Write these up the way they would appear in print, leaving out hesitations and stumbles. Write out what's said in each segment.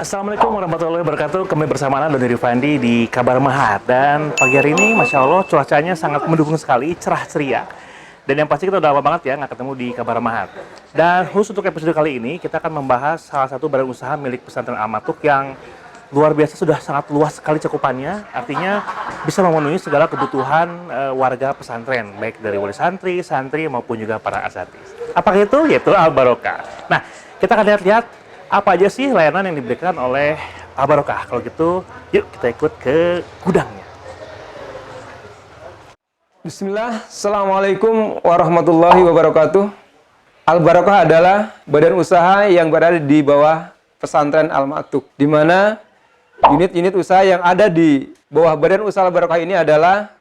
Assalamualaikum warahmatullahi wabarakatuh. Kami bersama Ana dan Rifandi di Kabar Mahat. Dan pagi hari ini, Masya Allah, cuacanya sangat mendukung sekali, cerah ceria. Dan yang pasti kita udah lama banget ya nggak ketemu di Kabar Mahat. Dan khusus untuk episode kali ini, kita akan membahas salah satu badan usaha milik pesantren Al-Matuk yang luar biasa, sudah sangat luas sekali cakupannya. Artinya bisa memenuhi segala kebutuhan warga pesantren, baik dari wali santri, santri maupun juga para asatidz. Apakah itu? Yaitu Al-Barokah. Nah, kita akan lihat-lihat apa aja sih layanan yang diberikan oleh Al-Barokah. Kalau gitu, yuk kita ikut ke gudangnya. Bismillah, Assalamualaikum warahmatullahi wabarakatuh. Al-Barokah adalah badan usaha yang berada di bawah pesantren Al-Matuk, di mana unit-unit usaha yang ada di bawah badan usaha Al-Barokah ini adalah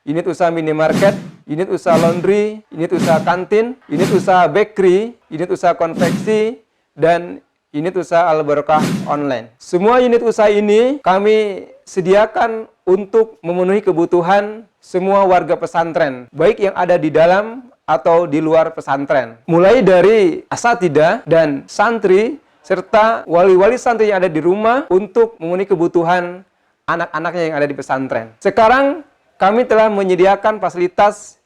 unit usaha minimarket, unit usaha laundry, unit usaha kantin, unit usaha bakery, unit usaha konveksi, dan unit usaha Al-Barokah online. Semua unit usaha ini kami sediakan untuk memenuhi kebutuhan semua warga pesantren, baik yang ada di dalam atau di luar pesantren. Mulai dari asatidzah dan santri, serta wali-wali santri yang ada di rumah untuk memenuhi kebutuhan anak-anaknya yang ada di pesantren. Sekarang kami telah menyediakan fasilitas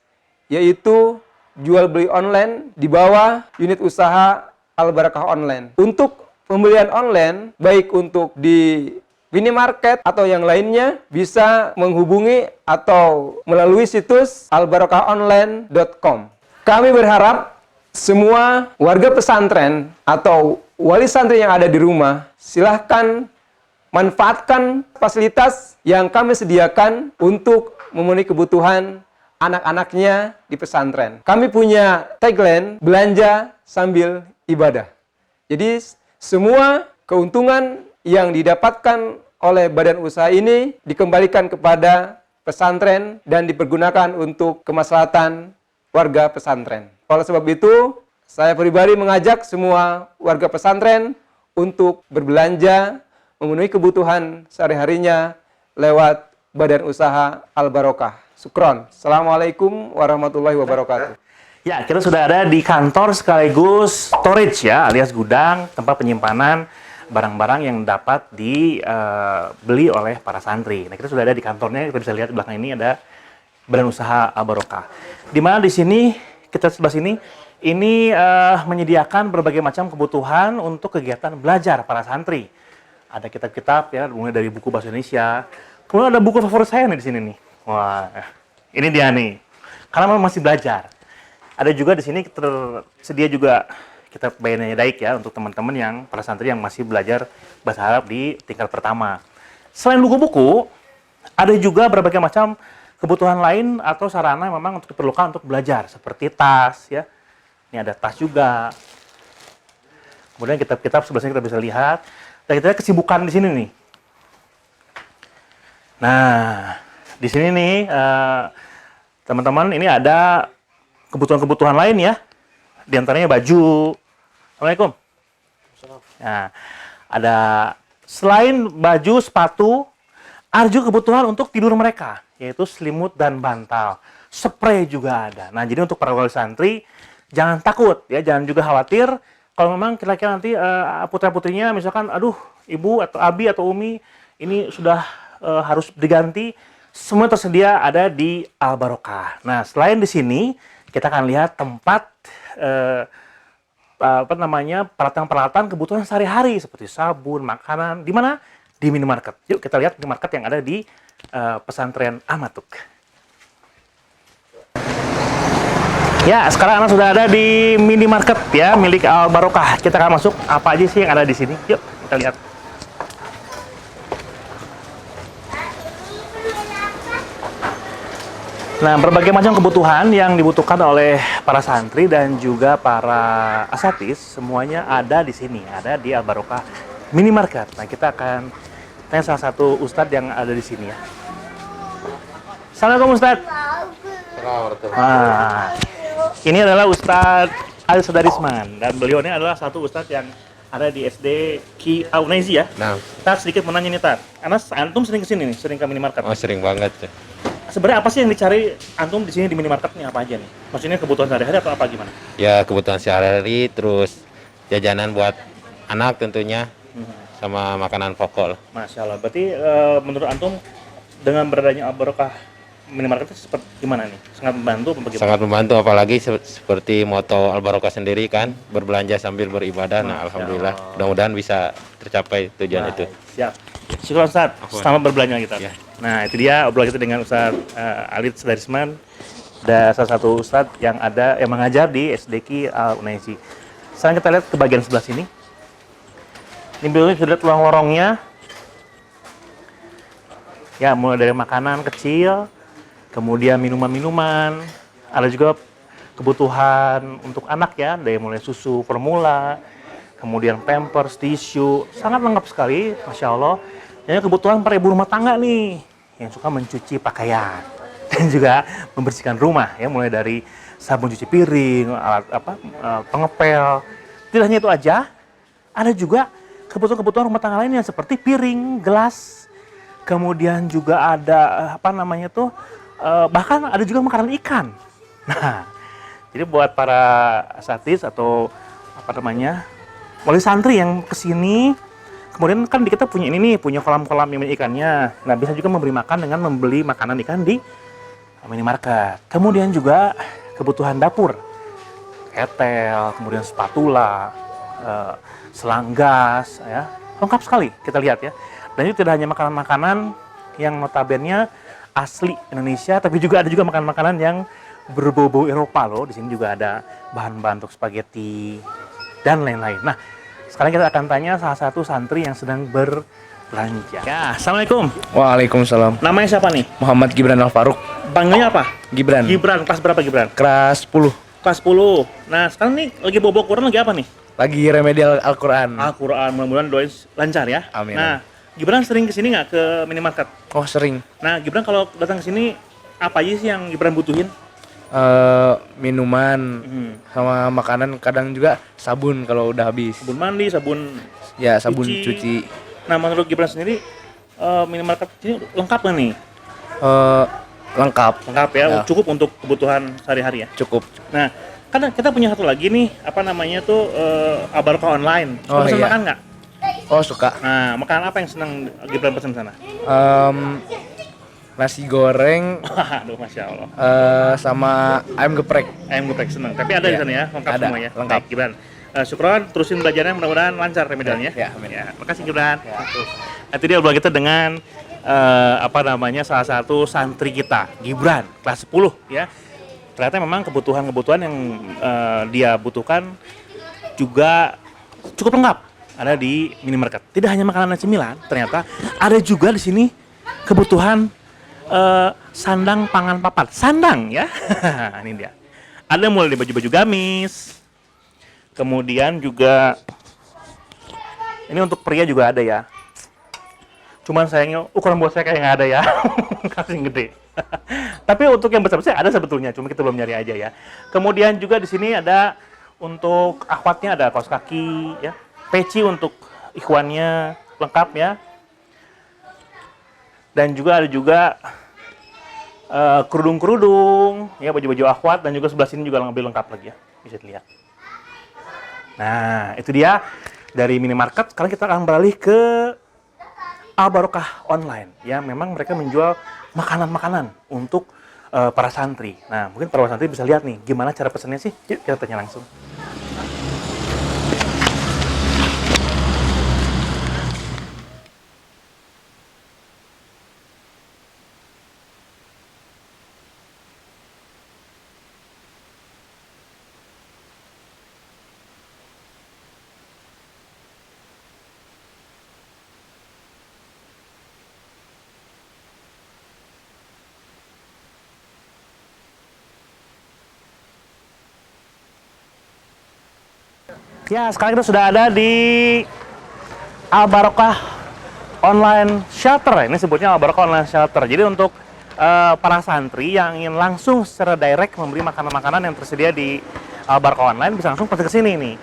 yaitu jual beli online di bawah unit usaha Al-Barokah online. Untuk pembelian online, baik untuk di minimarket atau yang lainnya, bisa menghubungi atau melalui situs albarokahonline.com. Kami berharap semua warga pesantren atau wali santri yang ada di rumah, silahkan manfaatkan fasilitas yang kami sediakan untuk memenuhi kebutuhan anak-anaknya di pesantren. Kami punya tagline, belanja sambil ibadah. Jadi semua keuntungan yang didapatkan oleh badan usaha ini dikembalikan kepada pesantren dan dipergunakan untuk kemaslahatan warga pesantren. Oleh sebab itu, saya pribadi mengajak semua warga pesantren untuk berbelanja, memenuhi kebutuhan sehari-harinya lewat badan usaha Al-Barokah. Syukron. Assalamualaikum warahmatullahi wabarakatuh. Ya, kita sudah ada di kantor sekaligus storage ya, alias gudang, tempat penyimpanan barang-barang yang dapat dibeli oleh para santri. Nah, kita sudah ada di kantornya, kita bisa lihat di belakang ini ada badan usaha Al-Barokah. Di mana di sini, kita sebelah sini, ini menyediakan berbagai macam kebutuhan untuk kegiatan belajar para santri. Ada kitab-kitab ya, mulai dari buku bahasa Indonesia. Kemudian ada buku favorit saya nih di sini nih. Wah, ini dia nih. Karena memang masih belajar. Ada juga di sini tersedia juga kitab Bayannya Daik ya untuk teman-teman yang para santri yang masih belajar bahasa Arab di tingkat pertama. Selain buku-buku, ada juga berbagai macam kebutuhan lain atau sarana yang memang untuk diperlukan untuk belajar seperti tas ya. Ini ada tas juga. Kemudian kitab-kitab sebelah sini kita bisa lihat. Dan kita lihat kesibukan di sini nih. Nah, di sini nih teman-teman ini ada kebutuhan-kebutuhan lain ya, di antaranya baju. Assalamualaikum. Nah, ada selain baju, sepatu, ada juga kebutuhan untuk tidur mereka, yaitu selimut dan bantal. Spray juga ada. Nah, jadi untuk para wali santri, jangan takut ya, jangan juga khawatir. Kalau memang kira-kira nanti putra-putrinya, misalkan, aduh, ibu atau abi atau umi, ini sudah harus diganti, semua tersedia ada di Al-Barokah. Nah, selain di sini, kita akan lihat tempat peralatan-peralatan kebutuhan sehari-hari seperti sabun, makanan. Di mana? Di minimarket. Yuk kita lihat minimarket yang ada di pesantren Al-Matuk. Ya, sekarang Ana sudah ada di minimarket ya milik Al-Barokah. Kita akan masuk apa aja sih yang ada di sini. Yuk kita lihat. Nah, berbagai macam kebutuhan yang dibutuhkan oleh para santri dan juga para asatidz semuanya ada di sini, ada di Al-Barokah minimarket. Nah, kita akan tanya salah satu ustadz yang ada di sini ya. Assalamualaikum Ustadz. Nah, ini adalah Ustadz Ali Sodarisman dan beliau ini adalah satu ustadz yang ada di SD Ki Aunaizi ya. Nah, Tat sedikit menanya nih Tat. Anas, antum sering kesini nih, sering ke minimarket. oh sering banget. Sebenarnya apa sih yang dicari antum di sini di minimarket nih, apa aja nih? Maksudnya kebutuhan sehari-hari atau apa gimana? Ya kebutuhan sehari-hari, terus jajanan buat anak tentunya, sama makanan pokok. Masya Allah. Berarti menurut antum dengan beradanya Al Barokah minimarket itu seperti gimana nih? Sangat membantu apa bagaimana? Sangat membantu, apalagi seperti moto Al Barokah sendiri kan, berbelanja sambil beribadah. Nah, Masya alhamdulillah, Allah. mudah-mudahan bisa tercapai tujuan itu. Siap. Syukur Ustaz, selamat berbelanja kita. Ya. Nah, itu dia obrolan kita dengan Ustaz Alit Sudarisman, dan salah satu Ustaz yang mengajar di SDQ Al Unaisi. Sekarang kita lihat ke bagian sebelah sini. Ini belum sudah lihat lorong-lorongnya. Ya, mulai dari makanan kecil, kemudian minuman-minuman, ada juga kebutuhan untuk anak ya, dari mulai susu formula, kemudian pampers, tisu, sangat lengkap sekali, Masya Allah. Ini kebutuhan para ibu rumah tangga nih, yang suka mencuci pakaian dan juga membersihkan rumah ya, mulai dari sabun cuci piring, alat pengepel. Tidak hanya itu aja, ada juga kebutuhan-kebutuhan rumah tangga lainnya seperti piring, gelas, kemudian juga ada bahkan ada juga makanan ikan. Nah, jadi buat para asatidz atau wali santri yang kesini, kemudian kan kita punya ini nih, punya kolam-kolam yang ikannya. Nah, bisa juga memberi makan dengan membeli makanan ikan di minimarket. Kemudian juga kebutuhan dapur, ketel, kemudian spatula, selang gas, ya, lengkap sekali kita lihat ya. Dan itu tidak hanya makanan-makanan yang notabene asli Indonesia, tapi juga ada juga makanan-makanan yang berbau-bau Eropa loh. Di sini juga ada bahan-bahan untuk spaghetti dan lain-lain. Nah, sekarang kita akan tanya salah satu santri yang sedang berbelanja. Ya, assalamualaikum. Waalaikumsalam. Namanya siapa nih? Muhammad Gibran Al-Faruq. Panggilnya apa? Gibran. Gibran. Kelas berapa Gibran? Kelas 10. Kelas 10. Nah, sekarang nih lagi bobo Quran lagi apa nih? Lagi remedial Al-Quran. Al-Quran. Mudah-mudahan doain lancar ya. Amin. Nah, Gibran sering kesini nggak ke minimarket? Oh, sering. Nah, Gibran kalau datang ke sini apa aja sih yang Gibran butuhin? Minuman sama makanan, kadang juga sabun kalau udah habis. Sabun mandi, sabun Ya, sabun cuci. Nah, menurut Gibran sendiri minimarket ini lengkap nggak nih? Lengkap. Lengkap ya, Ya. cukup untuk kebutuhan sehari-hari ya. Cukup. Nah, kan kita punya satu lagi nih, Al Barokah online. Suka Oh, pesan iya. makan nggak? Oh, suka. Nah, makanan apa yang senang Gibran pesan sana? Nasi goreng Aduh, Masya Allah. sama ayam geprek. Ayam geprek senang. Tapi ada di Iya. sana ya, lengkap Ada, semua ya. lengkap. Baik, Gibran. Syukron, terusin belajarnya, mudah-mudahan lancar remedialnya. Ya, amin. Ya, makasih Gibran. Nah, itu dia obrolan kita dengan salah satu santri kita, Gibran, kelas 10 ya. Ternyata memang kebutuhan-kebutuhan yang dia butuhkan juga cukup lengkap ada di minimarket. Tidak hanya makanan dan cemilan, ternyata ada juga di sini kebutuhan sandang pangan papat. Sandang ya. Ini dia. Ada mulai dari baju-baju gamis. Kemudian juga ini untuk pria juga ada ya. Cuman sayangnya ukuran buat saya kayak nggak ada ya. Kasih gede. Tapi untuk yang besar-besar ada sebetulnya, cuma kita belum nyari aja ya. Kemudian juga di sini ada untuk akhwatnya, ada kaos kaki ya. Peci untuk ikhwannya lengkap ya. Dan juga ada juga kerudung-kerudung, ya, baju-baju akhwat, dan juga sebelah sini juga lebih lengkap lagi ya, bisa dilihat. Nah, itu dia dari minimarket. Sekarang kita akan beralih ke Al Barokah online. Ya, memang mereka menjual makanan-makanan untuk para santri. Nah, mungkin para santri bisa lihat nih, gimana cara pesannya sih? Yuk, kita tanya langsung. Ya, sekarang kita sudah ada di Al Barokah Online Shelter. Ini sebutnya Al Barokah Online Shelter. Jadi untuk para santri yang ingin langsung secara direct membeli makanan-makanan yang tersedia di Al Barokah Online, bisa langsung pesan ke sini nih.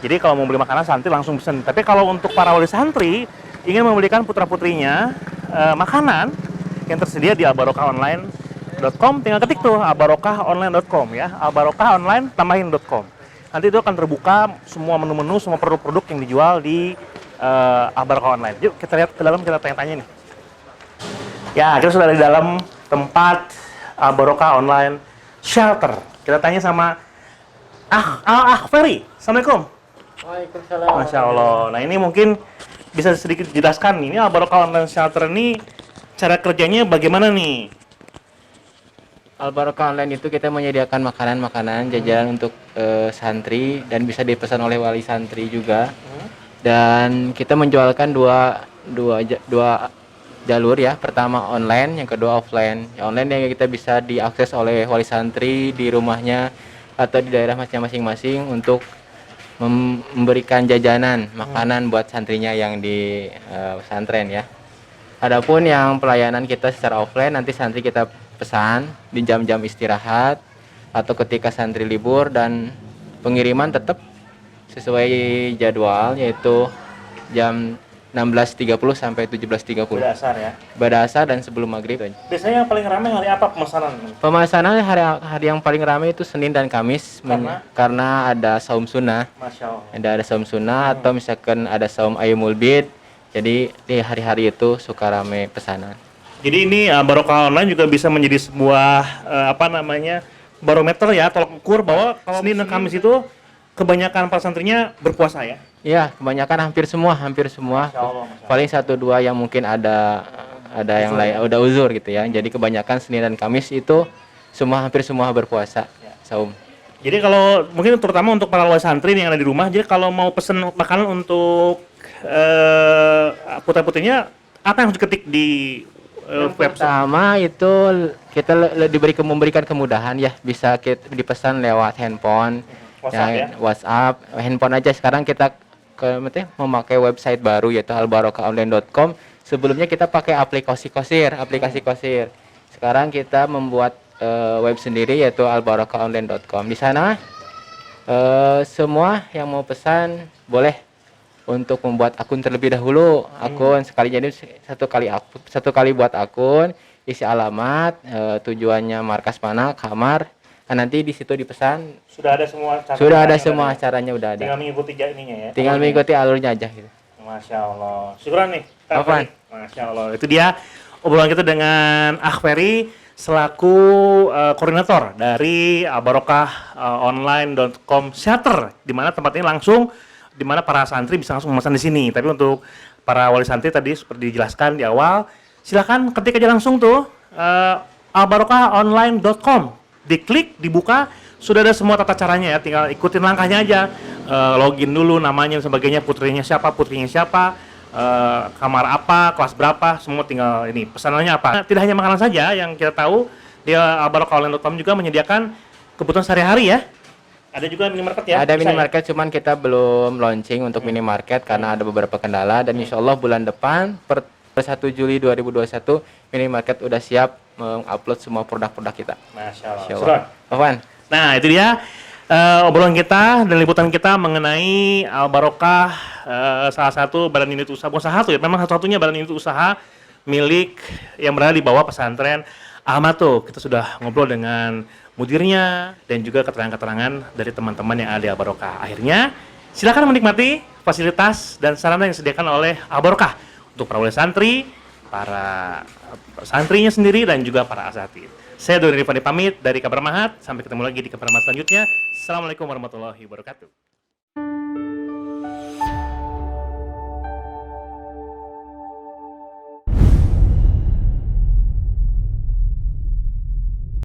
Jadi kalau mau beli makanan, santri langsung pesan. Tapi kalau untuk para wali santri ingin membelikan putra-putrinya makanan yang tersedia di albarokahonline.com, tinggal ketik tuh albarokahonline.com ya. Albarokahonline tambahin.com. Nanti itu akan terbuka semua menu-menu, semua produk-produk yang dijual di Al-Barokah Online. Yuk kita lihat ke dalam, kita tanya-tanya nih. Ya, kita sudah ada di dalam tempat Al-Barokah Online Shelter. Kita tanya sama Ferry. Assalamualaikum. Waalaikumsalam. Masya Allah. Nah ini mungkin bisa sedikit jelaskan ini Al-Barokah Online Shelter ini cara kerjanya bagaimana nih? Al-Barokah Online itu kita menyediakan makanan-makanan jajanan untuk santri dan bisa dipesan oleh wali santri juga. Dan kita menjualkan dua jalur ya. Pertama online, yang kedua offline. Yang online yang kita bisa diakses oleh wali santri di rumahnya atau di daerah masing-masing untuk memberikan jajanan makanan buat santrinya yang di pesantren ya. Adapun yang pelayanan kita secara offline, nanti santri kita pesan di jam-jam istirahat atau ketika santri libur, dan pengiriman tetap sesuai jadwal yaitu jam 16.30 sampai 17.30. Berdasar ya. Berdasar dan sebelum maghrib. Biasanya yang paling ramai hari apa pemesanan? Pemesanan hari yang paling ramai itu Senin dan Kamis karena ada saum sunnah. Masya Allah. Ada saum sunnah atau misalkan ada saum ayyamul bid. Jadi di hari-hari itu suka rame pesanan. Jadi ini Barokah Online juga bisa menjadi sebuah barometer ya, tolak ukur bahwa Senin dan Kamis itu kebanyakan para santrinya berpuasa ya. Iya, kebanyakan hampir semua. Masya Allah. Paling 1-2 yang mungkin ada yang lain, udah uzur gitu ya. Jadi kebanyakan Senin dan Kamis itu hampir semua berpuasa saum. Jadi kalau mungkin terutama untuk para wali santri yang ada di rumah, jadi kalau mau pesen makanan untuk putra-putrinya, apa yang harus diketik di website? Pertama itu kita memberikan kemudahan ya, bisa dipesan lewat handphone, WhatsApp, handphone aja. Sekarang kita memakai website baru yaitu albarokahonline.com. Sebelumnya kita pakai aplikasi Qosir. Sekarang kita membuat web sendiri yaitu albarokahonline.com. Di sana semua yang mau pesan boleh untuk membuat akun terlebih dahulu. Akun sekali, jadi satu kali buat akun, isi alamat, tujuannya markas mana, kamar. Nah, nanti di situ dipesan. Sudah ada semua caranya. Sudah ada semua caranya, udah ada. Tinggal mengikuti ininya ya. Tinggal mengikuti alurnya aja gitu. Masya Allah. Syukuran nih. Apaan? Masya Allah. Itu dia obrolan kita dengan Ferry selaku koordinator dari albarokahonline.com Shelter, di mana tempat ini langsung, di mana para santri bisa langsung memesan di sini. Tapi untuk para wali santri tadi seperti dijelaskan di awal, silakan ketik aja langsung tuh albarokahonline.com, diklik, dibuka, sudah ada semua tata caranya ya. Tinggal ikutin langkahnya aja, login dulu, namanya dan sebagainya, putrinya siapa, kamar apa, kelas berapa, semua tinggal ini. Pesanannya apa? Tidak hanya makanan saja yang kita tahu, di albarokahonline.com juga menyediakan kebutuhan sehari-hari ya. Ada juga minimarket ya? Ada minimarket, cuman kita belum launching untuk minimarket karena ada beberapa kendala, dan insya Allah bulan depan per 1 Juli 2021 minimarket udah siap mengupload semua produk-produk kita. Masya Allah. Apaan? Nah itu dia obrolan kita dan liputan kita mengenai Al-Barokah, salah satu badan unit usaha, bukan salah satu ya, memang satu-satunya badan unit usaha milik yang berada di bawah pesantren Al-Matuk. Kita sudah ngobrol dengan mudirnya dan juga keterangan-keterangan dari teman-teman yang ada di Al-Barokah. Akhirnya silakan menikmati fasilitas dan sarana yang disediakan oleh Al-Barokah untuk para wali santri, para santrinya sendiri, dan juga para asatidz. Saya Doni Rifani pamit dari Kabar Mahat. Sampai ketemu lagi di Kabar Mahat selanjutnya. Assalamualaikum warahmatullahi wabarakatuh.